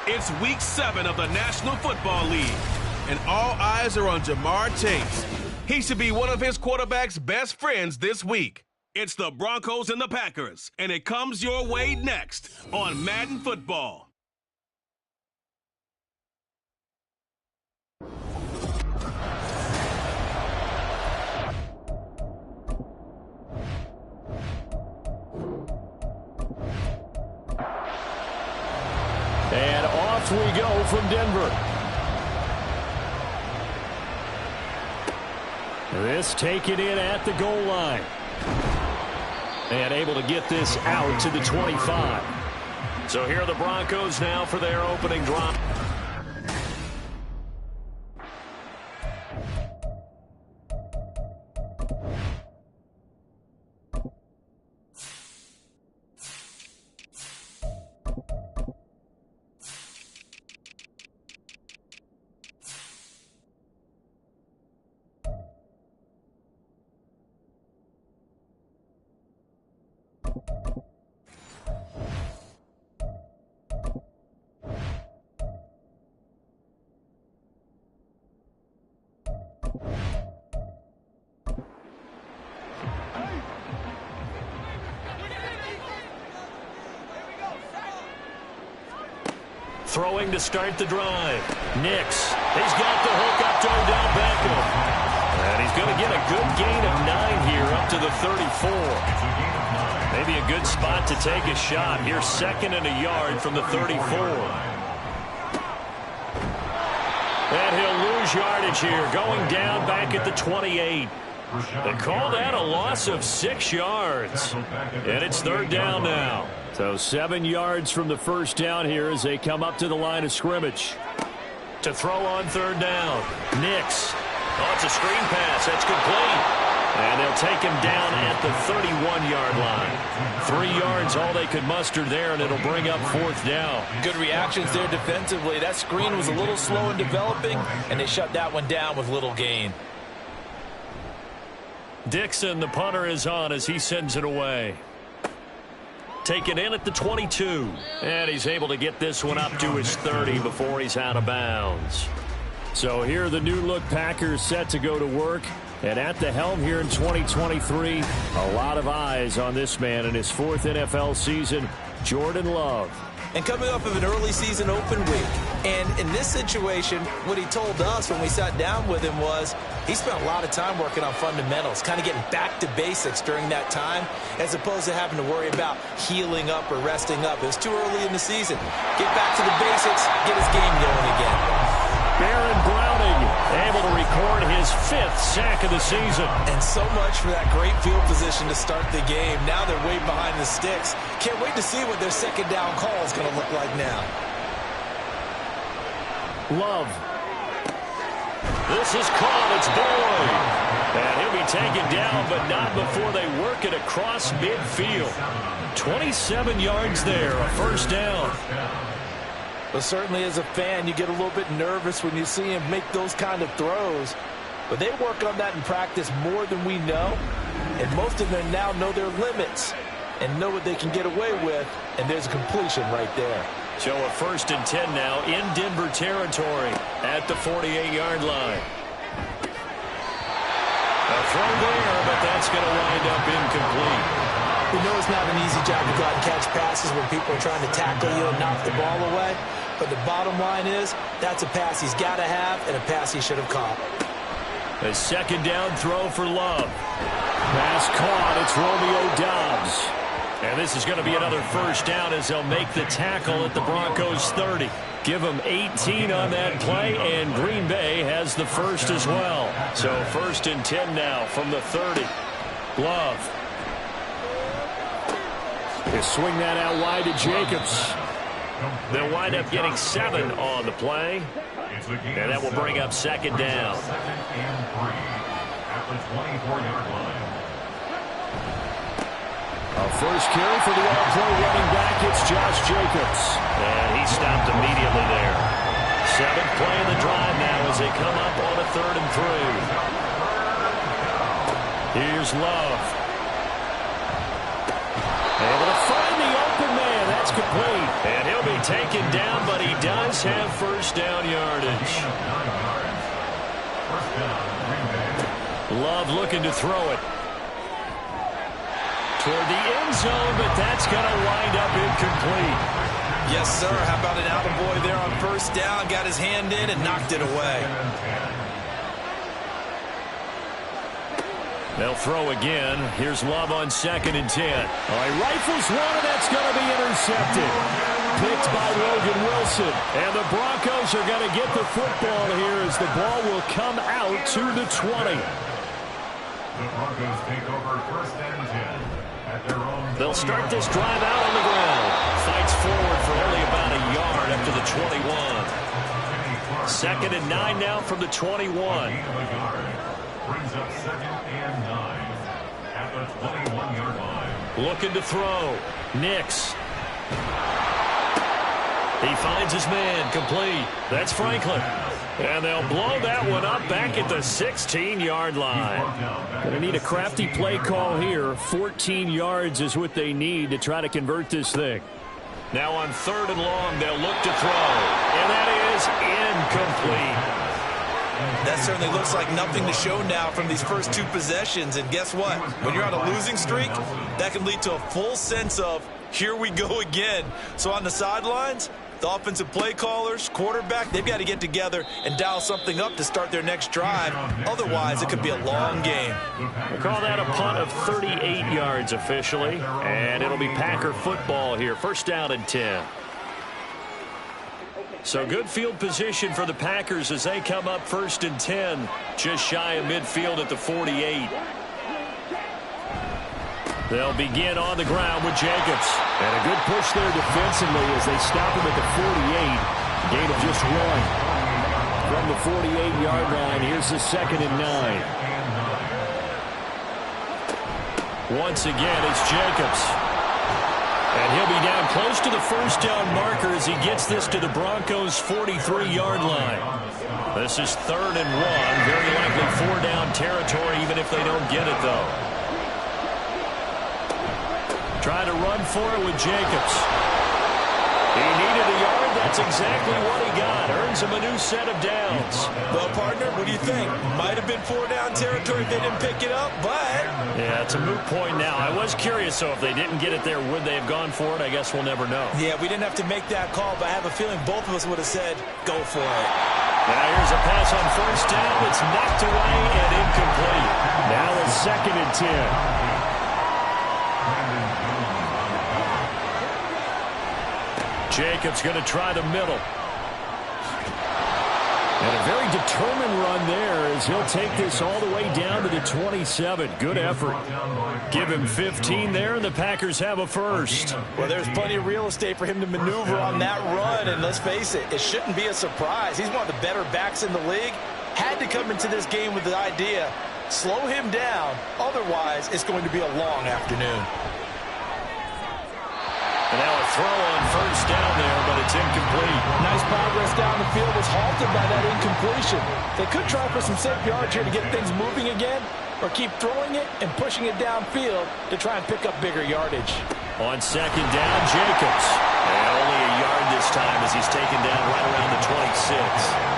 It's Week 7 of the National Football League, and all eyes are on Ja'Marr Chase. He should be one of his quarterback's best friends this week. It's the Broncos and the Packers, and it comes your way next on Madden Football. And off we go from Denver. This taken in at the goal line. And able to get this out to the 25. So here are the Broncos now for their opening drive. Throwing to start the drive. Nix. He's got the hook up to Odell Beckham. And he's going to get a good gain of 9 here up to the 34. Maybe a good spot to take a shot. Here's 2nd and a yard from the 34. And he'll lose yardage here, going down back at the 28. They call that a loss of 6 yards. And it's 3rd down now. So 7 yards from the first down here as they come up to the line of scrimmage. To throw on 3rd down. Nix. Oh, it's a screen pass. That's complete. And they'll take him down at the 31-yard line. 3 yards all they could muster there, and it'll bring up 4th down. Good reactions there defensively. That screen was a little slow in developing, and they shut that one down with little gain. Dixon, the punter, is on as he sends it away. Taken in at the 22. And he's able to get this one up to his 30 before he's out of bounds. So here the new-look Packers set to go to work. And at the helm here in 2023, a lot of eyes on this man in his 4th NFL season, Jordan Love. And coming off of an early season open week. And in this situation, what he told us when we sat down with him was he spent a lot of time working on fundamentals, kind of getting back to basics during that time, as opposed to having to worry about healing up or resting up. It was too early in the season. Get back to the basics, get his game going again. Baron Browning able to record his 5th sack of the season. And so much for that great field position to start the game. Now they're way behind the sticks. Can't wait to see what their 2nd down call is going to look like now. Love. This is caught. It's Boyd. And he'll be taken down, but not before they work it across midfield. 27 yards there, a 1st down. But certainly as a fan, you get a little bit nervous when you see him make those kind of throws. But they work on that in practice more than we know. And most of them now know their limits and know what they can get away with. And there's a completion right there. So a 1st and 10 now in Denver territory at the 48-yard line. A throw there, but that's going to wind up incomplete. We know it's not an easy job to go out and catch passes when people are trying to tackle you and knock the ball away. But the bottom line is, that's a pass he's got to have and a pass he should have caught. A 2nd down throw for Love. Pass caught. It's Romeo Doubs. And this is going to be another 1st down as they'll make the tackle at the Broncos 30. Give them 18 on that play, and Green Bay has the 1st as well. So 1st and 10 now from the 30. Love. They swing that out wide to Jacobs. They'll wind up getting 7 on the play. And that will bring up 2nd down. A 1st carry for the all-pro running back. It's Josh Jacobs. And he stopped immediately there. 7th play of the drive now as they come up on a 3rd and 3. Here's Love. Able to find the open man. That's complete. And he'll be taken down, but he does have first down yardage. Love looking to throw it toward the end zone, but that's going to wind up incomplete. Yes, sir. How about an attaboy there on first down? Got his hand in and knocked it away. They'll throw again. Here's Love on 2nd and 10. All right, rifles one, and that's going to be intercepted. Picked by Logan Wilson. And the Broncos are going to get the football here as the ball will come out to the 20. The Broncos take over 1st and 10 at their own. They'll start this drive out on the ground. Fights forward for only about a yard up to the 21. 2nd and 9 now from the 21. Brings up 2nd and 9 at the 21-yard line. Looking to throw. Nix. He finds his man, complete. That's Franklin. And they'll blow that one up back at the 16-yard line. Going to need a crafty play call here. 14 yards is what they need to try to convert this thing. Now on 3rd and long, they'll look to throw. And that is incomplete. That certainly looks like nothing to show now from these first 2 possessions. And guess what? When you're on a losing streak, that can lead to a full sense of, here we go again. So on the sidelines, the offensive play callers, quarterback, they've got to get together and dial something up to start their next drive. Otherwise, it could be a long game. We'll call that a punt of 38 yards officially. And it'll be Packer football here. 1st down and 10. So good field position for the Packers as they come up 1st and 10. Just shy of midfield at the 48. They'll begin on the ground with Jacobs. And a good push there defensively as they stop him at the 48. Gain of just 1. From the 48-yard line, here's the 2nd and 9. Once again, it's Jacobs. And he'll be down close to the first down marker as he gets this to the Broncos' 43-yard line. This is 3rd and 1. Very likely 4-down territory even if they don't get it, though. Trying to run for it with Jacobs. He needed a yard. That's exactly what he got. Earns him a new set of downs. Well, partner, what do you think? Might have been 4-down territory if they didn't pick it up, but... Yeah, it's a moot point now. I was curious, so if they didn't get it there, would they have gone for it? I guess we'll never know. Yeah, we didn't have to make that call, but I have a feeling both of us would have said, go for it. Now here's a pass on first down. It's knocked away and incomplete. Now it's 2nd and 10. Jacobs going to try the middle. And a very determined run there as he'll take this all the way down to the 27. Good effort. Give him 15 there, and the Packers have a first. Well, there's plenty of real estate for him to maneuver on that run, and let's face it, it shouldn't be a surprise. He's one of the better backs in the league. Had to come into this game with the idea, slow him down, otherwise it's going to be a long afternoon. And now a throw on first down there, but it's incomplete. Nice progress down the field, was halted by that incompletion. They could try for some safe yards here to get things moving again, or keep throwing it and pushing it downfield to try and pick up bigger yardage. On 2nd down, Jacobs. And only a yard this time as he's taken down right around the 26.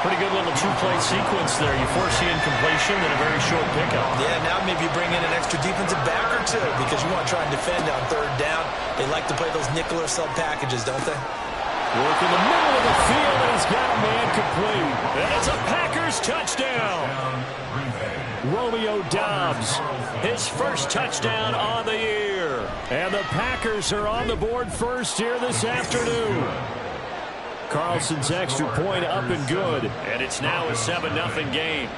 Pretty good little 2-play sequence there. You force the incompletion, then a very short pickup. Yeah, now maybe you bring in an extra defensive back or two because you want to try and defend on 3rd down. They like to play those nickel or sub packages, don't they? Work in the middle of the field, and he's got a man complete. And it's a Packers touchdown. Romeo Doubs, his first touchdown on the year. And the Packers are on the board first here this afternoon. Carlson's extra point up and good. And it's now a 7-0 game.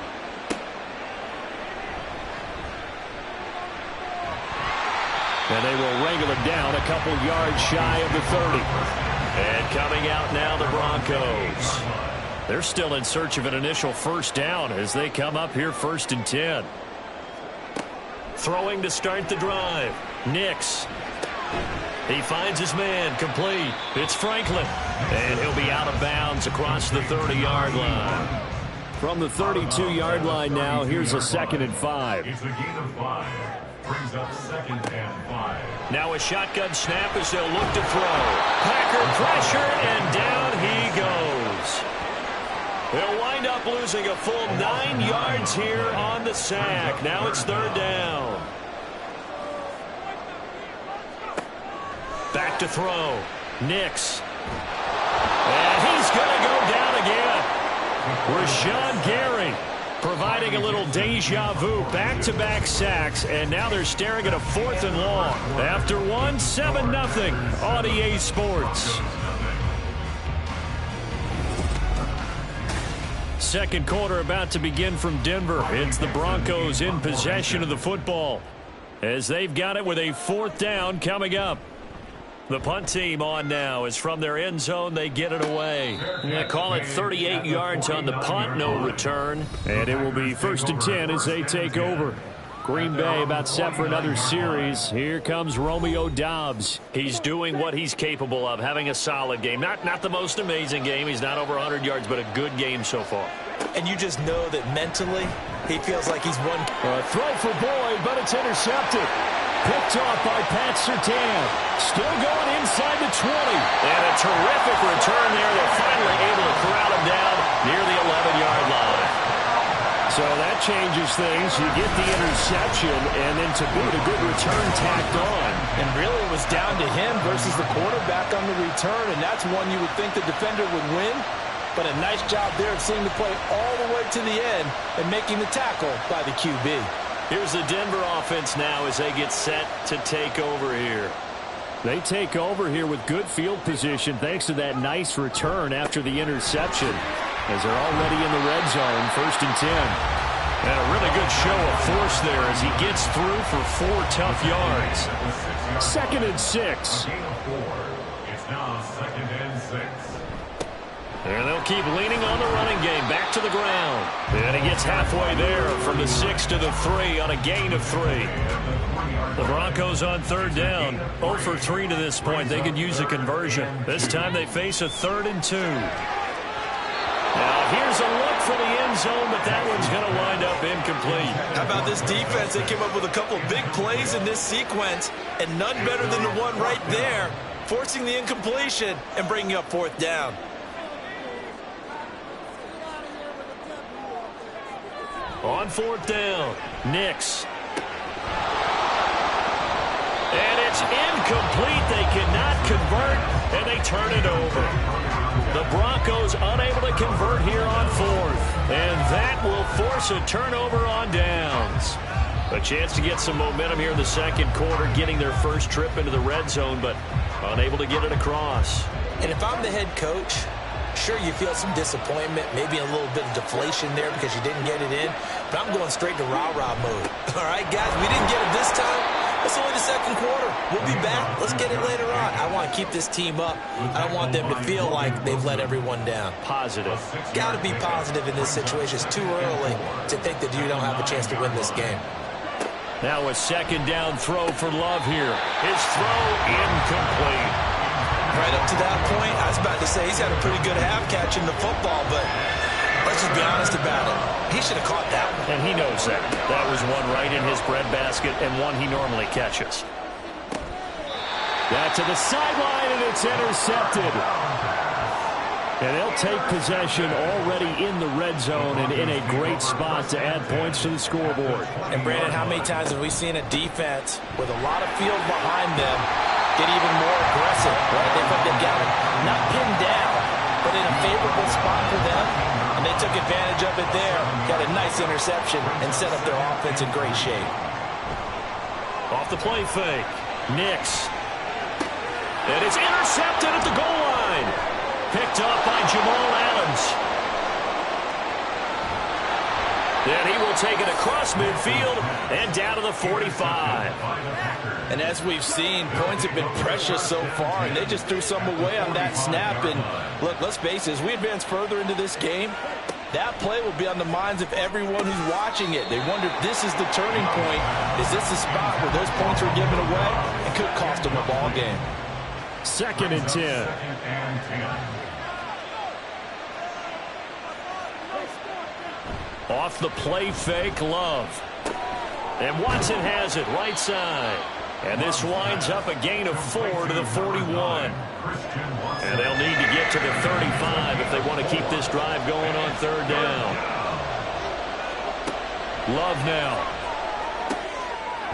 And they will wrangle it down a couple yards shy of the 30. And coming out now, the Broncos. They're still in search of an initial first down as they come up here 1st and 10. Throwing to start the drive. Nix. He finds his man, complete. It's Franklin. And he'll be out of bounds across the 30-yard line. From the 32-yard line now, here's a 2nd and 5. It's a gain of 5. Brings up 2nd and 5. Now a shotgun snap as they'll look to throw. Packer pressure, and down he goes. They'll wind up losing a full 9 yards here on the sack. Now it's 3rd down. Back to throw. Nix. And he's going to go down again. Rashawn Gary providing a little deja vu. Back-to-back sacks, and now they're staring at a 4th and long. After one, 7-0 on EA Sports. Second quarter about to begin from Denver. It's the Broncos in possession of the football as they've got it with a 4th down coming up. The punt team on now is from their end zone. They get it away. They call it 38 yards on the punt, no return. And it will be 1st and 10 as they take over. Green Bay about set for another series. Here comes Romeo Doubs. He's doing what he's capable of, having a solid game. Not the most amazing game. He's not over 100 yards, but a good game so far. And you just know that mentally he feels like he's won. A throw for Boyd, but it's intercepted. Picked off by Pat Surtain. Still going inside the 20. And a terrific return there. They're finally able to corral him down near the 11-yard line. So that changes things. You get the interception, and then to boot, a good return tacked on. And really it was down to him versus the quarterback on the return, and that's one you would think the defender would win. But a nice job there of seeing the play all the way to the end and making the tackle by the QB. Here's the Denver offense now as they get set to take over here. They take over here with good field position thanks to that nice return after the interception as they're already in the red zone, 1st and 10. And a really good show of force there as he gets through for 4 tough yards. 2nd and 6. It's now 2nd and 6. And they'll keep leaning on the running game. Back to the ground. And he gets halfway there from the 6 to the 3 on a gain of 3. The Broncos on 3rd down. 0 for 3 to this point. They could use a conversion. This time they face a 3rd and 2. Now here's a look for the end zone, but that one's going to wind up incomplete. How about this defense? They came up with a couple big plays in this sequence, and none better than the one right there, forcing the incompletion and bringing up 4th down. On 4th down, Nix. And it's incomplete. They cannot convert, and they turn it over. The Broncos unable to convert here on 4th. And that will force a turnover on downs. A chance to get some momentum here in the second quarter, getting their first trip into the red zone, but unable to get it across. And if I'm the head coach, sure, you feel some disappointment, maybe a little bit of deflation there because you didn't get it in, but I'm going straight to rah-rah mode. All right, guys, we didn't get it this time. It's only the second quarter. We'll be back. Let's get it later on. I want to keep this team up. I don't want them to feel like they've let everyone down. Positive. Got to be positive in this situation. It's too early to think that you don't have a chance to win this game. Now a 2nd down throw for Love here. His throw incomplete. Right up to that point, I was about to say he's had a pretty good half catching the football, but let's just be honest about it. He should have caught that one. And he knows that. That was one right in his breadbasket and one he normally catches. That to the sideline, and it's intercepted. And they'll take possession already in the red zone and in a great spot to add points to the scoreboard. And, Brandon, how many times have we seen a defense with a lot of field behind them get even more aggressive? Right? They've got it not pinned down, but in a favorable spot for them. And they took advantage of it there, got a nice interception, and set up their offense in great shape. Off the play fake, Nix. And it's intercepted at the goal line. Picked up by Jamal Adams. Then he will take it across midfield and down to the 45. And as we've seen, points have been precious so far, and they just threw some away on that snap. And look, let's face it, as we advance further into this game, that play will be on the minds of everyone who's watching it. They wonder if this is the turning point. Is this the spot where those points are given away and could cost them a ball game? 2nd and 10. Off the play fake, Love. And Watson has it right side. And this winds up a gain of 4 to the 41. And they'll need to get to the 35 if they want to keep this drive going on third down. Love now.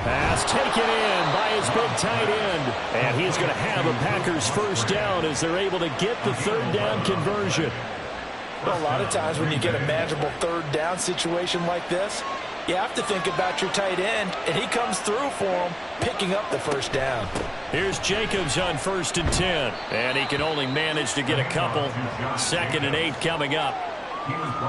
Pass taken in by his big tight end. And he's going to have a Packers first down as they're able to get the third down conversion. Well, a lot of times when you get a manageable third down situation like this, you have to think about your tight end, and he comes through for him, picking up the first down. Here's Jacobs on 1st and 10, and he can only manage to get a couple. 2nd and 8 coming up.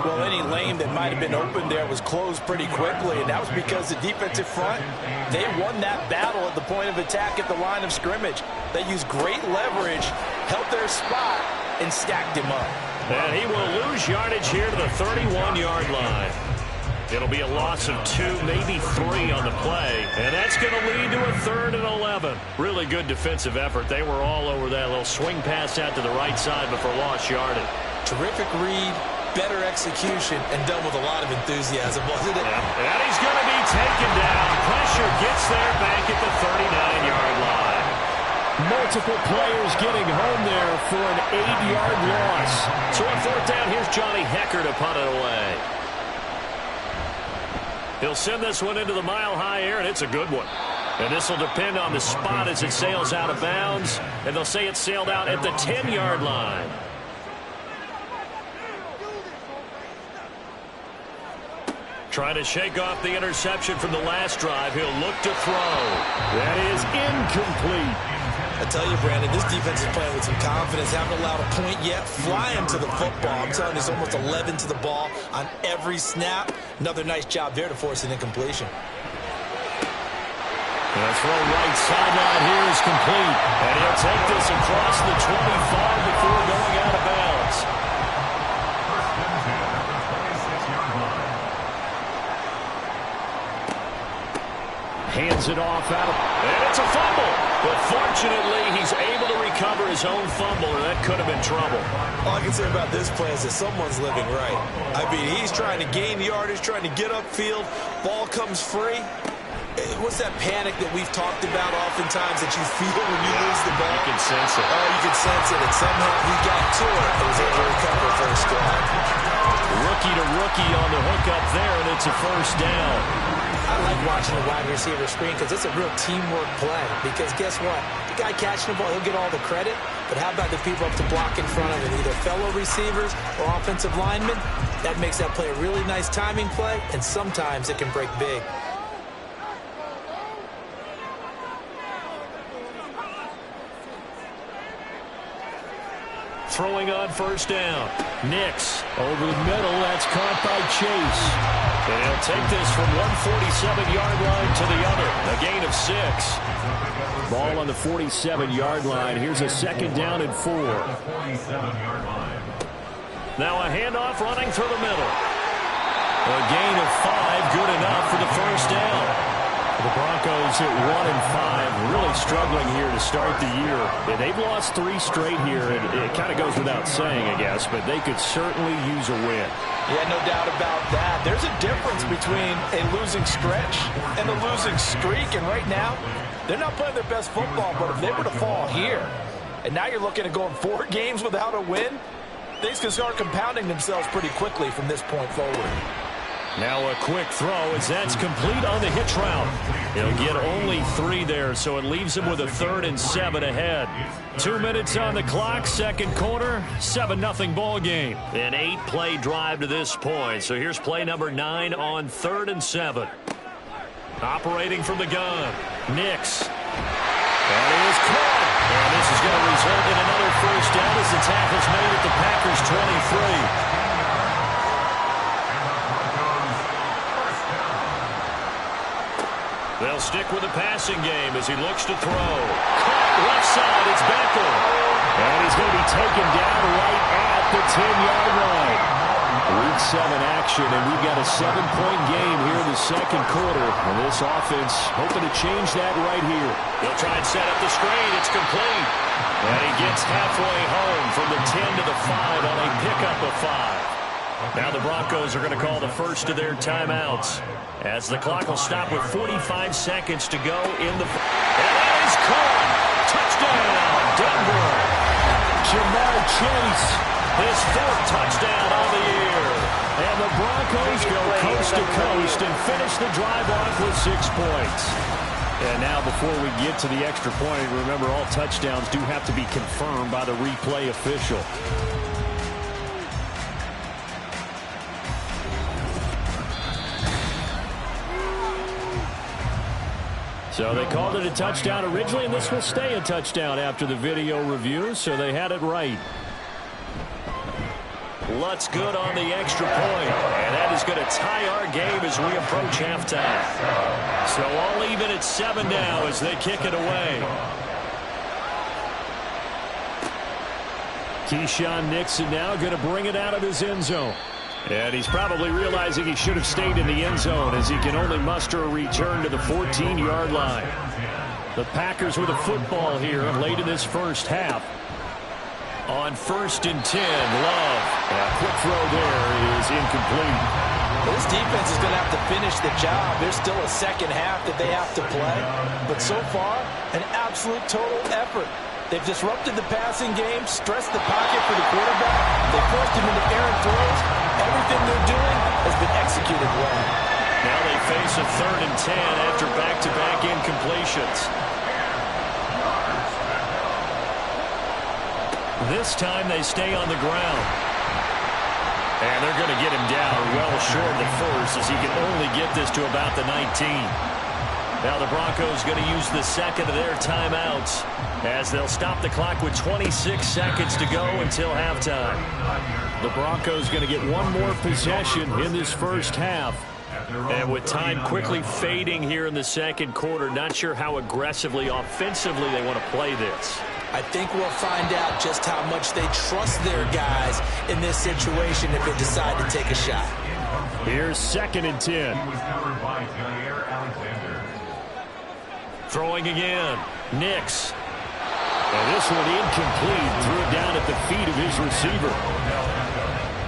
Well, any lane that might have been open there was closed pretty quickly, and that was because the defensive front, they won that battle at the point of attack at the line of scrimmage. They used great leverage, held their spot, and stacked him up. And he will lose yardage here to the 31-yard line. It'll be a loss of 2, maybe 3 on the play. And that's going to lead to a 3rd and 11. Really good defensive effort. They were all over that little swing pass out to the right side before lost yardage. Terrific read, better execution, and done with a lot of enthusiasm, wasn't it? Yeah. And he's going to be taken down. Pressure gets there back at the 39-yard line. Multiple players getting home there for an 8-yard loss. So on 4th down, here's Johnny Hekker to punt it away. He'll send this one into the mile-high air, and it's a good one. And this will depend on the spot as it sails out of bounds. And they'll say it sailed out at the 10-yard line. Trying to shake off the interception from the last drive. He'll look to throw. That is incomplete. I tell you, Brandon, this defense is playing with some confidence. Haven't allowed a point yet. Flying to the football. I'm telling you, it's almost 11 to the ball on every snap. Another nice job there to force an incompletion. The throw right sideline here is complete. And he'll take this across the 25 before going out of bounds. Hands it off out of... And it's a fumble. But fortunately, he's able to recover his own fumble, or that could have been trouble. All I can say about this play is that someone's living right. I mean, he's trying to gain yardage, trying to get upfield. Ball comes free. What's that panic that we've talked about oftentimes that you feel when you lose the ball? You can sense it. Oh, you can sense it. And somehow he got to it and was able to recover first down. Rookie to rookie on the hook up there, and it's a first down. I like watching the wide receiver screen because it's a real teamwork play. Because guess what? The guy catching the ball, he'll get all the credit. But how about the people up to block in front of him, either fellow receivers or offensive linemen? That makes that play a really nice timing play, and sometimes it can break big. Throwing on first down. Nix over the middle. That's caught by Chase. And he'll take this from 147-yard line to the other. A gain of 6. Ball on the 47-yard line. Here's a 2nd down and 4. Now a handoff running through the middle. A gain of 5. Good enough for the first down. The Broncos at 1-5, really struggling here to start the year. And they've lost 3 straight here. It kind of goes without saying, I guess, but they could certainly use a win. Yeah, no doubt about that. There's a difference between a losing stretch and a losing streak. And right now, they're not playing their best football, but if they were to fall here, and now you're looking at going 4 games without a win, things can start compounding themselves pretty quickly from this point forward. Now a quick throw as that's complete on the hitch route. He'll get only 3 there, so it leaves him with a 3rd and 7 ahead. 2 minutes on the clock, 2nd quarter, 7-0 ball game. An 8-play drive to this point, so here's play number 9 on 3rd and 7. Operating from the gun, Nix. And he is caught. And this is going to result in another first down as the tackle's made at the Packers' 23. They'll stick with the passing game as he looks to throw. Caught left side, it's Beckel. And he's going to be taken down right at the 10-yard line. Week 7 action, and we've got a 7-point game here in the 2nd quarter. And this offense hoping to change that right here. They'll try and set up the screen. It's complete. And he gets halfway home from the 10 to the 5 on a pickup of 5. Now the Broncos are going to call the first of their timeouts, as the clock will stop with 45 seconds to go in the... And that is caught! Touchdown, Denver! Ja'Marr Chase, his 4th touchdown on the year. And the Broncos go coast to coast and finish the drive off with 6 points. And now before we get to the extra point, remember all touchdowns do have to be confirmed by the replay official. So they called it a touchdown originally, and this will stay a touchdown after the video review, so they had it right. Lutz good on the extra point, and that is going to tie our game as we approach halftime. So all even at 7 now as they kick it away. Keyshawn Nixon now going to bring it out of his end zone. And he's probably realizing he should have stayed in the end zone as he can only muster a return to the 14-yard line. The Packers with a football here late in this first half. On 1st and 10, Love. A quick throw there is incomplete. This defense is going to have to finish the job. There's still a second half that they have to play. But so far, an absolute total effort. They've disrupted the passing game, stressed the pocket for the quarterback. They forced him into errant throws. Everything they're doing has been executed well. Now they face a 3rd and 10 after back-to-back incompletions. This time they stay on the ground. And they're going to get him down well short of the first as he can only get this to about the 19. Now the Broncos going to use the second of their timeouts as they'll stop the clock with 26 seconds to go until halftime. The Broncos going to get one more possession in this first half. And with time quickly fading here in the second quarter, not sure how aggressively, offensively they want to play this. I think we'll find out just how much they trust their guys in this situation if they decide to take a shot. Here's 2nd and 10. Throwing again. Nix. And this one incomplete. Threw it down at the feet of his receiver.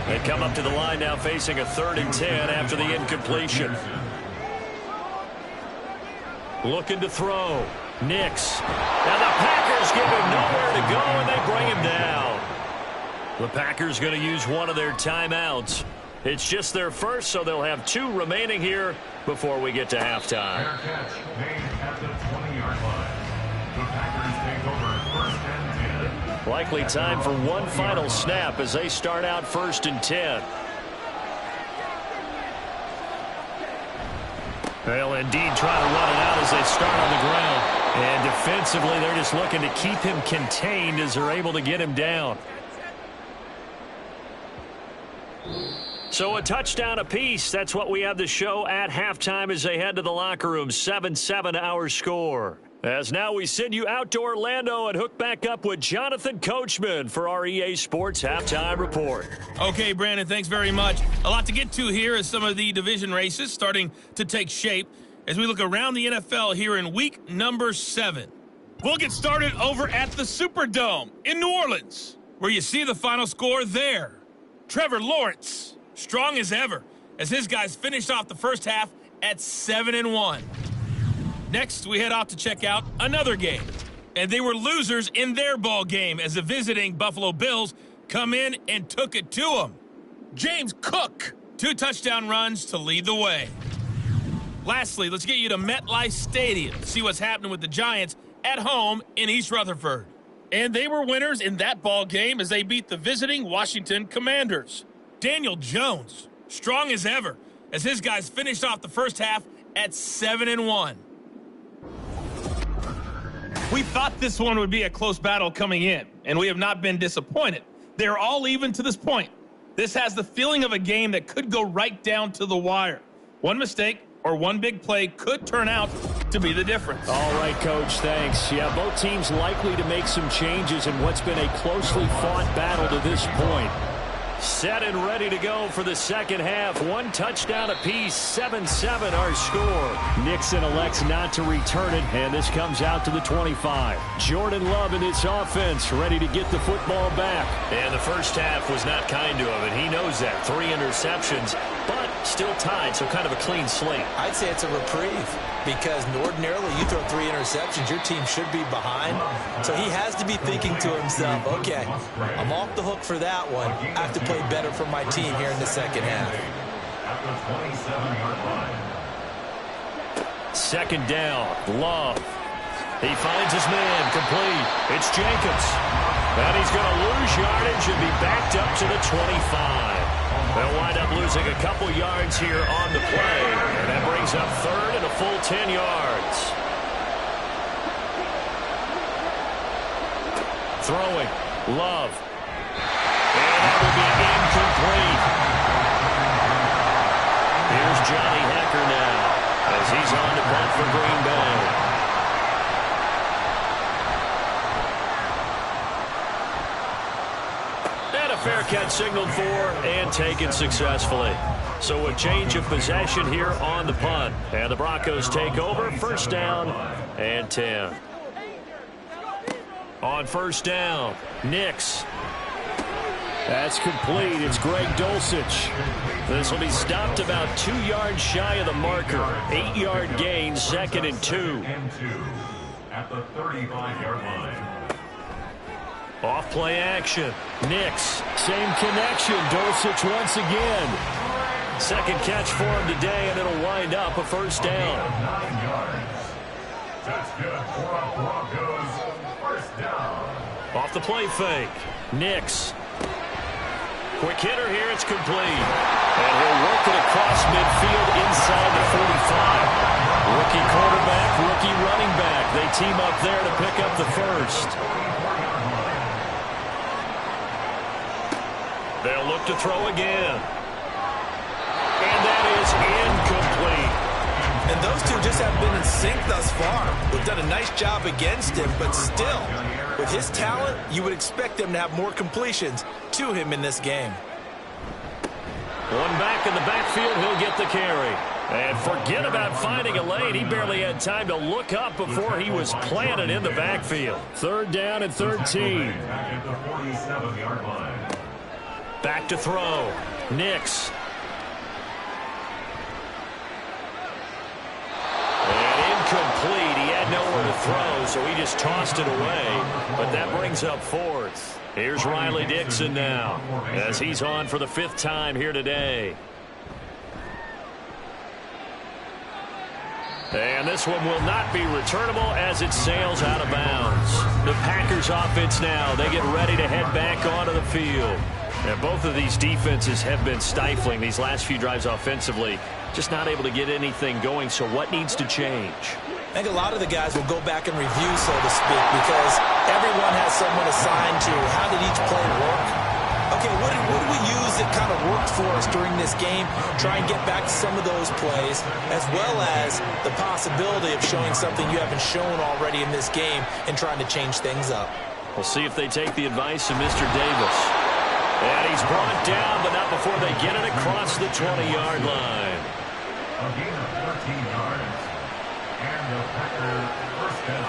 They come up to the line now facing a 3rd and 10 after the incompletion. Looking to throw. Nix. And the Packers give him nowhere to go, and they bring him down. The Packers going to use one of their timeouts. It's just their first, so they'll have 2 remaining here before we get to halftime. Fair catch made at the 20-yard line. The Packers take over 1st and 10. Likely time for one final snap as they start out 1st and 10. They'll indeed try to run it out as they start on the ground. And defensively, they're just looking to keep him contained as they're able to get him down. So a touchdown apiece. That's what we have to show at halftime as they head to the locker room. 7-7 our score. As now we send you out to Orlando and hook back up with Jonathan Coachman for our EA Sports Halftime Report. Okay, Brandon, thanks very much. A lot to get to here as some of the division races starting to take shape as we look around the NFL here in week number 7. We'll get started over at the Superdome in New Orleans, where you see the final score there. Trevor Lawrence, strong as ever, as his guys finished off the first half at 7-1. Next, we head off to check out another game, and they were losers in their ball game as the visiting Buffalo Bills come in and took it to them. James Cook, 2 touchdown runs to lead the way. Lastly, let's get you to MetLife Stadium to see what's happening with the Giants at home in East Rutherford. And they were winners in that ball game as they beat the visiting Washington Commanders. Daniel Jones, strong as ever, as his guys finished off the first half at 7-1. We thought this one would be a close battle coming in, and we have not been disappointed. They're all even to this point. This has the feeling of a game that could go right down to the wire. One mistake or one big play could turn out to be the difference. All right, Coach, thanks. Yeah, both teams likely to make some changes in what's been a closely fought battle to this point. Set and ready to go for the second half. One touchdown apiece, 7-7 our score. Nixon elects not to return it, and this comes out to the 25. Jordan Love in this offense ready to get the football back. And the first half was not kind to him, and he knows that. 3 interceptions, but still tied, so kind of a clean slate. I'd say it's a reprieve because ordinarily you throw 3 interceptions, your team should be behind. So he has to be thinking to himself, okay, I'm off the hook for that one. I have to play better for my team here in the second half. At the 27-yard line. Second down, Love. He finds his man, complete. It's Jacobs. And he's going to lose yardage and be backed up to the 25. They'll wind up losing a couple yards here on the play. And that brings up third and a full 10 yards. Throwing, Love. And that will be incomplete. Here's Johnny Hekker now as he's on to punt for Green Bay. And a fair catch signaled for and taken successfully. So a change of possession here on the punt. And the Broncos take over, first down and 10. On first down, Nix. That's complete. It's Greg Dulcich. This will be stopped about 2 yards shy of the marker. 8-yard gain, 2nd and 2. At the 35-yard line. Off play action. Nix. Same connection. Dulcich once again. Second catch for him today, and it'll wind up a first down. 9 yards. That's good for a Broncos first down. Off the play fake. Nix. Quick hitter here. It's complete. And he'll work it across midfield inside the 45. Rookie quarterback, rookie running back. They team up there to pick up the first. They'll look to throw again. And that is incomplete. And those two just haven't been in sync thus far. They've done a nice job against him, but still, with his talent, you would expect them to have more completions to him in this game. One back in the backfield, he'll get the carry. And forget about finding a lane. He barely had time to look up before he was planted in the backfield. Third down and 13. At the 47-yard line. Back to throw. Nix. And incomplete. He had nowhere to throw, so he just tossed it away. But that brings up fourth. Here's Riley Dixon now as he's on for the 5th time here today. And this one will not be returnable as it sails out of bounds. The Packers offense now, they get ready to head back onto the field. And both of these defenses have been stifling these last few drives offensively. Just not able to get anything going, so what needs to change? I think a lot of the guys will go back and review, so to speak, because everyone has someone assigned to how did each play work. Okay, what did we use that kind of worked for us during this game? Try and get back to some of those plays, as well as the possibility of showing something you haven't shown already in this game and trying to change things up. We'll see if they take the advice of Mr. Davis. And he's brought down, but not before they get it across the 20-yard line. A gain of 13 yards. And the Packers first down.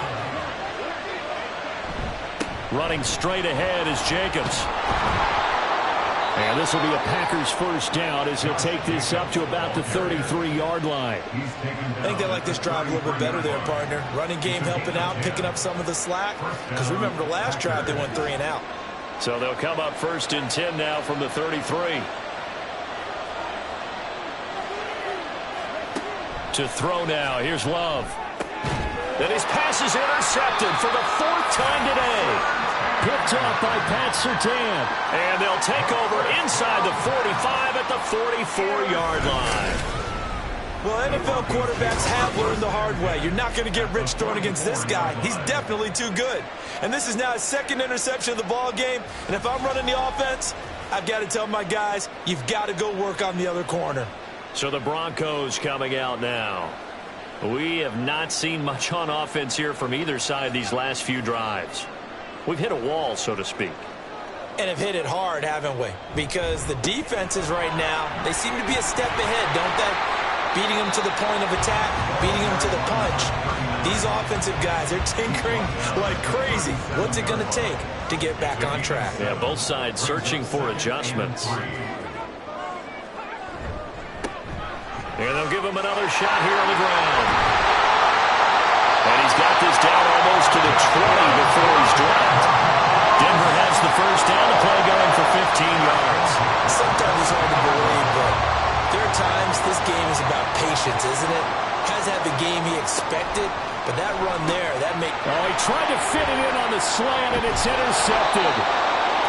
Running straight ahead is Jacobs. And this will be a Packers first down as he'll take this up to about the 33-yard line. I think they like this drive a little bit better there, partner. Running game helping out, picking up some of the slack. Because remember the last drive they went 3 and out. So they'll come up first and 10 now from the 33. To throw now. Here's Love. And his pass is intercepted for the 4th time today. Picked up by Pat Surtain. And they'll take over inside the 45 at the 44-yard line. Well, NFL quarterbacks have learned the hard way. You're not going to get rich throwing against this guy. He's definitely too good. And this is now his 2nd interception of the ball game. And if I'm running the offense, I've got to tell my guys, you've got to go work on the other corner. So the Broncos coming out now. We have not seen much on offense here from either side these last few drives. We've hit a wall, so to speak. And have hit it hard, haven't we? Because the defenses right now, they seem to be a step ahead, don't they? Beating them to the point of attack, beating them to the punch. These offensive guys, they're tinkering like crazy. What's it going to take to get back on track? Yeah, both sides searching for adjustments. And they'll give him another shot here on the ground. And he's got this down almost to the 20 before he's dropped. Denver has the first down, the play going for 15 yards. Sometimes it's hard to believe, but there are times this game is about patience, isn't it? Has had the game he expected, but that run there, that makes... Oh, he tried to fit it in on the slant, and it's intercepted.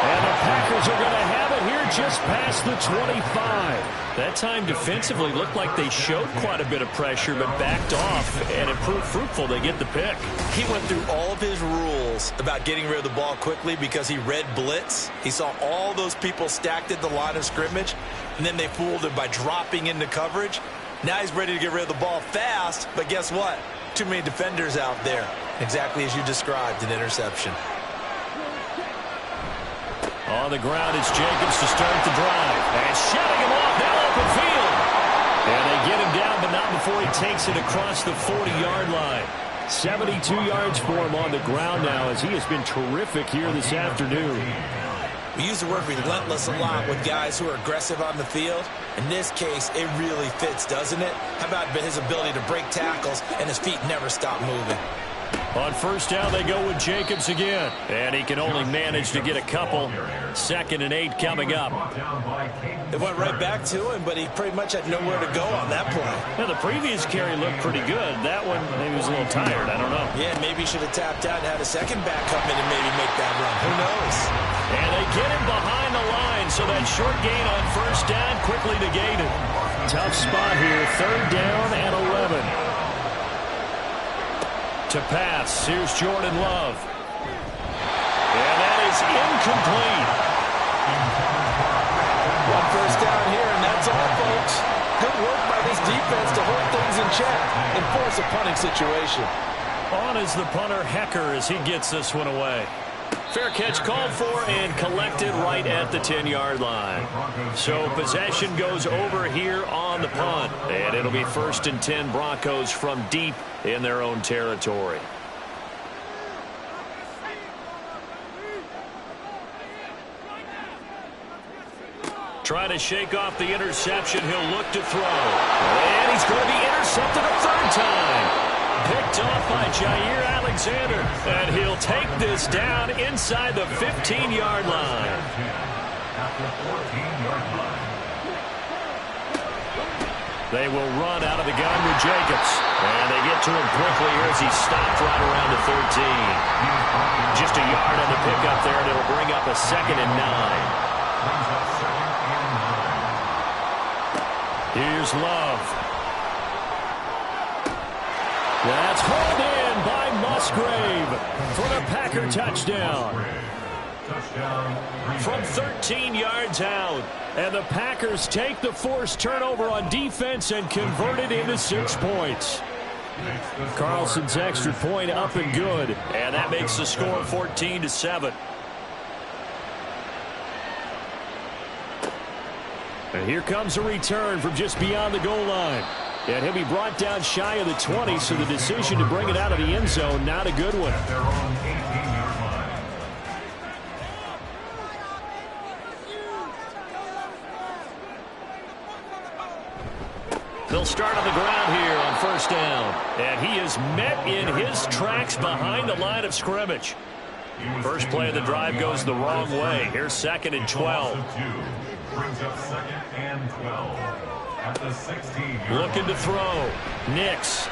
And the Packers are going to have it here just past the 25. That time defensively looked like they showed quite a bit of pressure, but backed off, and it proved fruitful. They get the pick. He went through all of his rules about getting rid of the ball quickly because he read blitz. He saw all those people stacked at the line of scrimmage, and then they fooled him by dropping into coverage. Now he's ready to get rid of the ball fast, but guess what? Too many defenders out there. Exactly as you described, an interception. On the ground, it's Jacobs to start the drive. And shutting him off now open field. And they get him down, but not before he takes it across the 40-yard line. 72 yards for him on the ground now as he has been terrific here this afternoon. We use the word relentless a lot with guys who are aggressive on the field. In this case, it really fits, doesn't it? How about his ability to break tackles and his feet never stop moving? On first down, they go with Jacobs again. And he can only manage to get a couple. 2nd and 8 coming up. It went right back to him, but he pretty much had nowhere to go on that play. Now, the previous carry looked pretty good. That one, maybe was a little tired. I don't know. Yeah, maybe he should have tapped out and had a second back come in and maybe make that run. Who knows? And they get him behind the line, so that short gain on first down quickly negated. Tough spot here, 3rd down and 11. To pass, here's Jordan Love. And that is incomplete. One first down here, and that's all, folks. Good work by this defense to hold things in check and force a punting situation. On is the punter, Hecker, as he gets this one away. Fair catch called for and collected right at the 10-yard line. So possession goes over here on the punt. And it'll be 1st and 10 Broncos from deep in their own territory. Trying to shake off the interception. He'll look to throw. And he's going to be intercepted a 3rd time. Picked off by Jair Alexander. And he'll take this down inside the 15-yard line. They will run out of the gun with Jacobs. And they get to him quickly here as he stopped right around the 13. Just a yard on the pickup there, and it'll bring up a 2nd and 9. Here's Love. That's hauled in by Musgrave for the Packer touchdown. From 13 yards out. And the Packers take the forced turnover on defense and convert it into 6 points. Carlson's extra point up and good. And that makes the score 14-7. And here comes a return from just beyond the goal line. And he'll be brought down shy of the 20, so the decision to bring it out of the end zone, not a good one. They'll start on the ground here on first down. And he is met in his tracks behind the line of scrimmage. First play of the drive goes the wrong way. Here's 2nd and 12. Brings up 2nd and 12. At the 16. Looking to throw. Nix.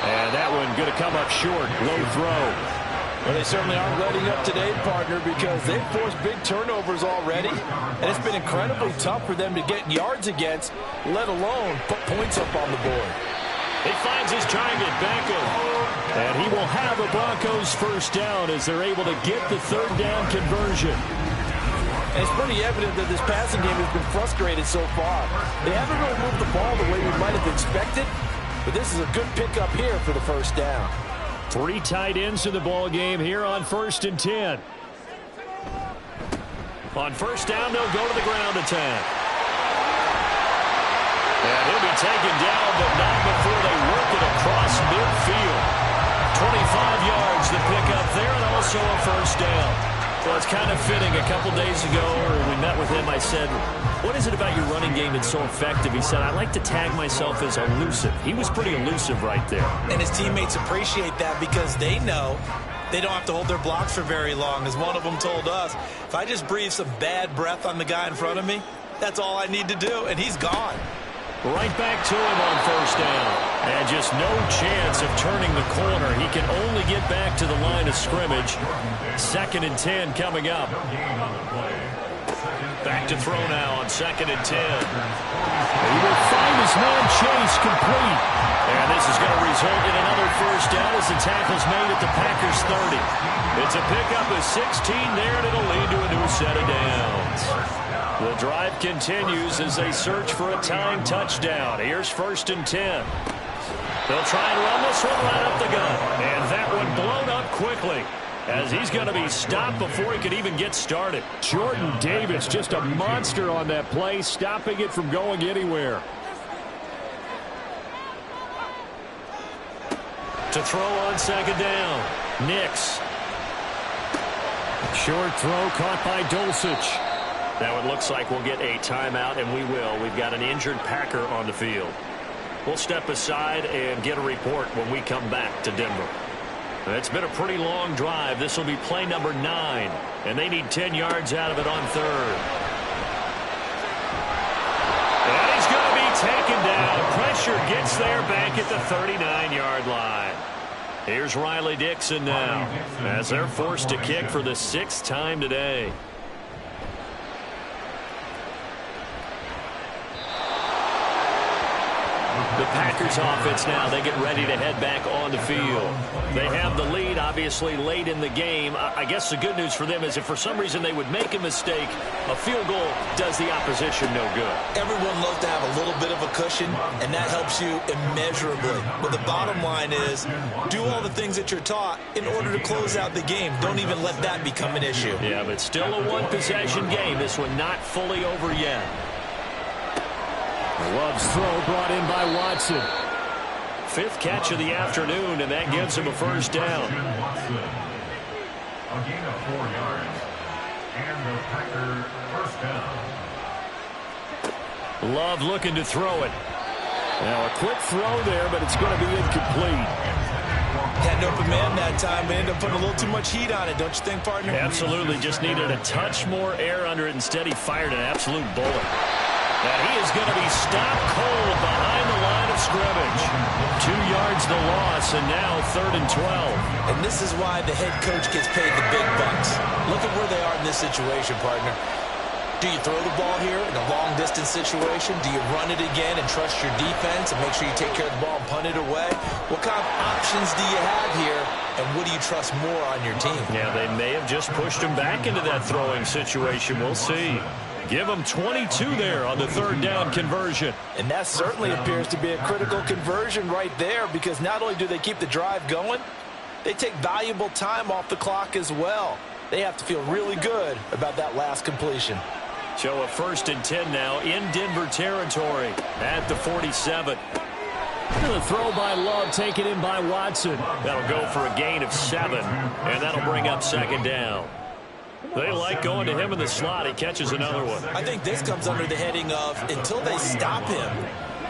And that one going to come up short. Low throw. Well, they certainly aren't letting up today, partner, because they've forced big turnovers already. And it's been incredibly tough for them to get yards against, let alone put points up on the board. He finds his target, Beckham. And he will have a Broncos first down as they're able to get the 3rd down conversion. And it's pretty evident that this passing game has been frustrated so far. They haven't really moved the ball the way we might have expected, but this is a good pickup here for the first down. 3 tight ends in the ball game here on 1st and 10. On first down, they'll go to the ground attack. And he'll be taken down, but not before they work it across midfield. 25 yards to pick up there, and also a first down. Well, it's kind of fitting. A couple days ago, when we met with him, I said, what is it about your running game that's so effective? He said, I like to tag myself as elusive. He was pretty elusive right there. And his teammates appreciate that because they know they don't have to hold their blocks for very long. As one of them told us, if I just breathe some bad breath on the guy in front of me, that's all I need to do, and he's gone. Right back to him on first down. And just no chance of turning the corner. He can only get back to the line of scrimmage. 2nd and 10 coming up. Back to throw now on 2nd and 10. He will find his man Chase complete. And this is going to result in another first down as the tackle's made at the Packers 30. It's a pickup of 16 there, and it'll lead to a new set of downs. The drive continues as they search for a tying touchdown. Here's 1st and 10. They'll try and run this one right up the gut. And that one blown up quickly as he's going to be stopped before he could even get started. Jordan Davis, just a monster on that play, stopping it from going anywhere. To throw on 2nd down. Nix. Short throw caught by Dulcich. Now it looks like we'll get a timeout, and we will. We've got an injured Packer on the field. We'll step aside and get a report when we come back to Denver. It's been a pretty long drive. This will be play number 9, and they need 10 yards out of it on 3rd. And he's going to be taken down. Pressure gets there back at the 39-yard line. Here's Riley Dixon now as they're forced to kick for the 6th time today. The Packers offense now, they get ready to head back on the field. They have the lead, obviously, late in the game. I guess the good news for them is if for some reason they would make a mistake, a field goal does the opposition no good. Everyone loves to have a little bit of a cushion, and that helps you immeasurably. But the bottom line is, do all the things that you're taught in order to close out the game. Don't even let that become an issue. Yeah, but still a one-possession game. This one not fully over yet. Love's throw brought in by Watson. 5th catch of the afternoon, and that gives him a first down. A gain of 4 yards. And the Packer first down. Love looking to throw it. Now a quick throw there, but it's going to be incomplete. Had an open man that time, but ended up putting a little too much heat on it, don't you think, partner? Absolutely. Just needed a touch more air under it. Instead, he fired an absolute bullet. And he is going to be stopped cold behind the line of scrimmage. 2 yards the loss, and now 3rd and 12. And this is why the head coach gets paid the big bucks. Look at where they are in this situation, partner. Do you throw the ball here in a long-distance situation? Do you run it again and trust your defense and make sure you take care of the ball and punt it away? What kind of options do you have here, and what do you trust more on your team? Yeah, they may have just pushed him back into that throwing situation. We'll see. Give them 22 there on the 3rd down conversion. And that certainly appears to be a critical conversion right there, because not only do they keep the drive going, they take valuable time off the clock as well. They have to feel really good about that last completion. So a 1st and 10 now in Denver territory at the 47. The throw by Love taken in by Watson. That'll go for a gain of 7, and that'll bring up 2nd down. They like going to him in the slot. He catches another one. I think this comes under the heading of until they stop him,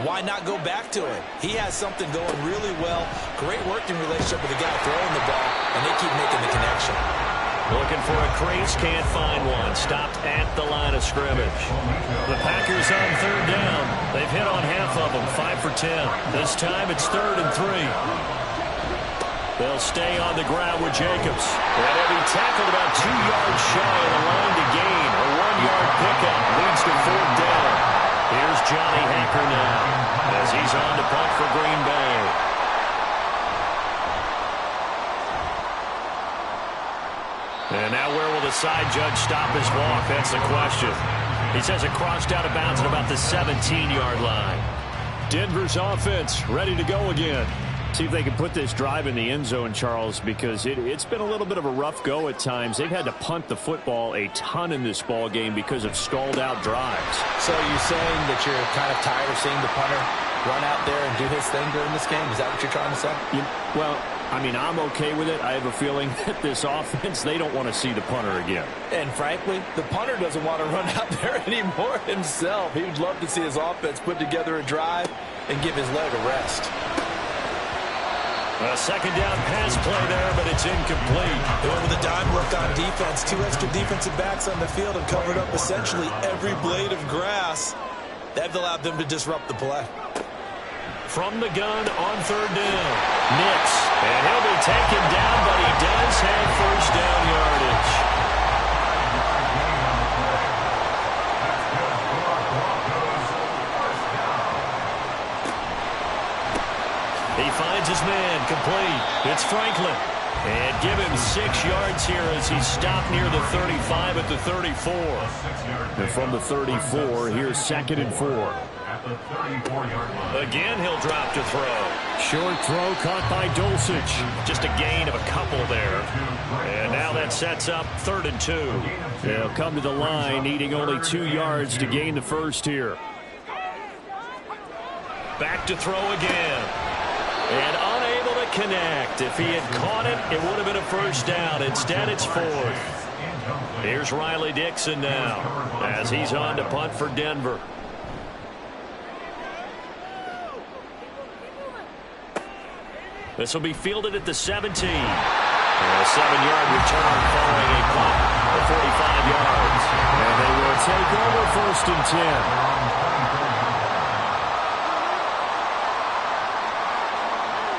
why not go back to it? He has something going really well. Great working relationship with the guy throwing the ball, and they keep making the connection. Looking for a crease, can't find one. Stopped at the line of scrimmage. The Packers on 3rd down. They've hit on half of them, 5 for 10. This time it's 3rd and 3. They'll stay on the ground with Jacobs. And he'll be tackled about 2 yards shy of the line to gain. A 1-yard pickup leads to 4th down. Here's Johnny Hacker now as he's on to punt for Green Bay. And now where will the side judge stop his walk? That's the question. He says it crossed out of bounds at about the 17-yard line. Denver's offense ready to go again. See if they can put this drive in the end zone, Charles, because it's been a little bit of a rough go at times. They've had to punt the football a ton in this ball game because of stalled out drives. So you're saying that you're kind of tired of seeing the punter run out there and do his thing during this game? Is that what you're trying to say? Well, I mean, I'm okay with it. I have a feeling that this offense, they don't want to see the punter again. And frankly, the punter doesn't want to run out there anymore himself. He would love to see his offense put together a drive and give his leg a rest. A second down pass play there, but it's incomplete. Over the dime work on defense. 2 extra defensive backs on the field and covered up essentially every blade of grass. That allowed them to disrupt the play. From the gun on third down. Nix. And he'll be taken down, but he does have first down yardage. He finds his man, complete. It's Franklin. And give him 6 yards here as he's stopped near the 35 at the 34. And from the 34, here's 2nd and 4. At the 34-yard line. Again, he'll drop to throw. Short throw caught by Dulcich. Just a gain of a couple there. And now that sets up 3rd and 2. They'll come to the line, needing only 2 yards to gain the first here. Back to throw again. And unable to connect. If he had caught it, it would have been a first down. Instead, it's 4th. Here's Riley Dixon now as he's on to punt for Denver. This will be fielded at the 17. And a 7-yard return following a punt of 45 yards. And they will take over 1st and 10.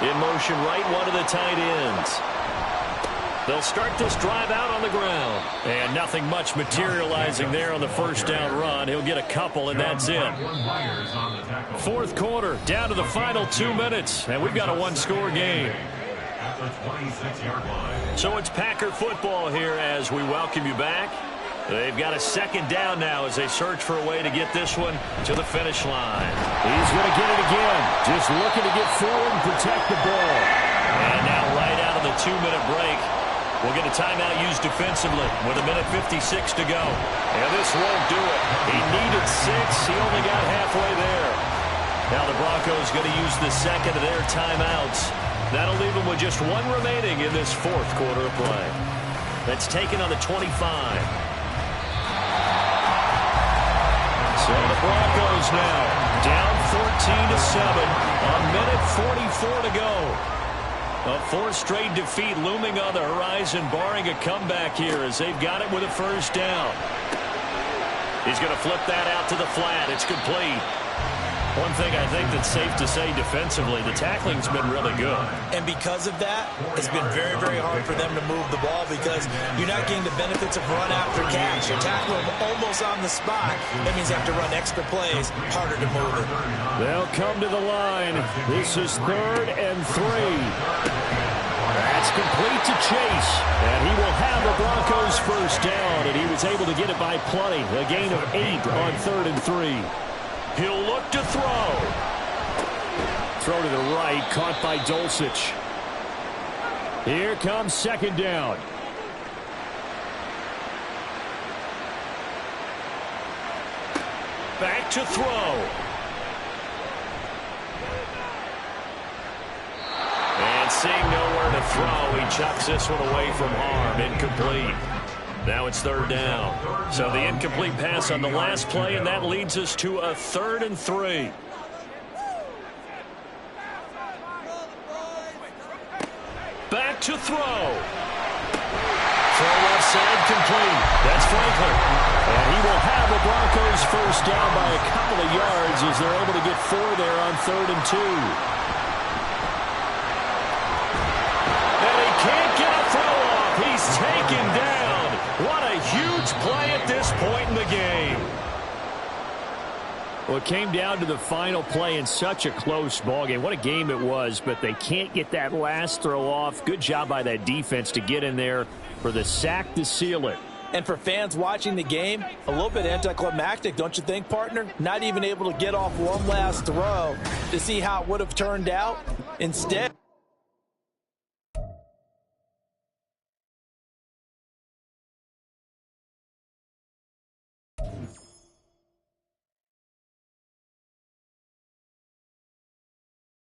In motion, right one of the tight ends. They'll start this drive out on the ground. And nothing much materializing there on the first down run. He'll get a couple, and that's it. 4th quarter, down to the final 2 minutes. And we've got a 1-score game. At the 26-yard line. So it's Packer football here as we welcome you back. They've got a 2nd down now as they search for a way to get this one to the finish line. He's going to get it again. Just looking to get forward and protect the ball. And now right out of the 2-minute break, we'll get a timeout used defensively with 1:56 to go. And this won't do it. He needed 6. He only got halfway there. Now the Broncos going to use the second of their timeouts. That'll leave them with just 1 remaining in this 4th quarter of play. That's taken on the 25. So the Broncos now down 14-7. 1:44 to go. A 4th straight defeat looming on the horizon, barring a comeback here as they've got it with a first down. He's going to flip that out to the flat. It's complete. One thing I think that's safe to say defensively, the tackling's been really good. And because of that, it's been very, very hard for them to move the ball because you're not getting the benefits of run after catch. You're tackling them almost on the spot. That means you have to run extra plays, harder to move it. They'll come to the line. This is 3rd and 3. That's complete to Chase. And he will have the Broncos first down, and he was able to get it by plenty. A gain of 8 on 3rd and 3. He'll look to throw. Throw to the right, caught by Dulcich. Here comes 2nd down. Back to throw. And seeing nowhere to throw, he chucks this one away from harm. Incomplete. Now it's 3rd down. So the incomplete pass on the last play, and that leads us to a 3rd and 3. Back to throw. Throw left side complete. That's Franklin. And he will have the Broncos first down by a couple of yards as they're able to get 4 there on 3rd and 2. And he can't get a throw off. He's taken down. What a huge play at this point in the game. Well, it came down to the final play in such a close ballgame. What a game it was, but they can't get that last throw off. Good job by that defense to get in there for the sack to seal it. And for fans watching the game, a little bit anticlimactic, don't you think, partner? Not even able to get off one last throw to see how it would have turned out. Instead,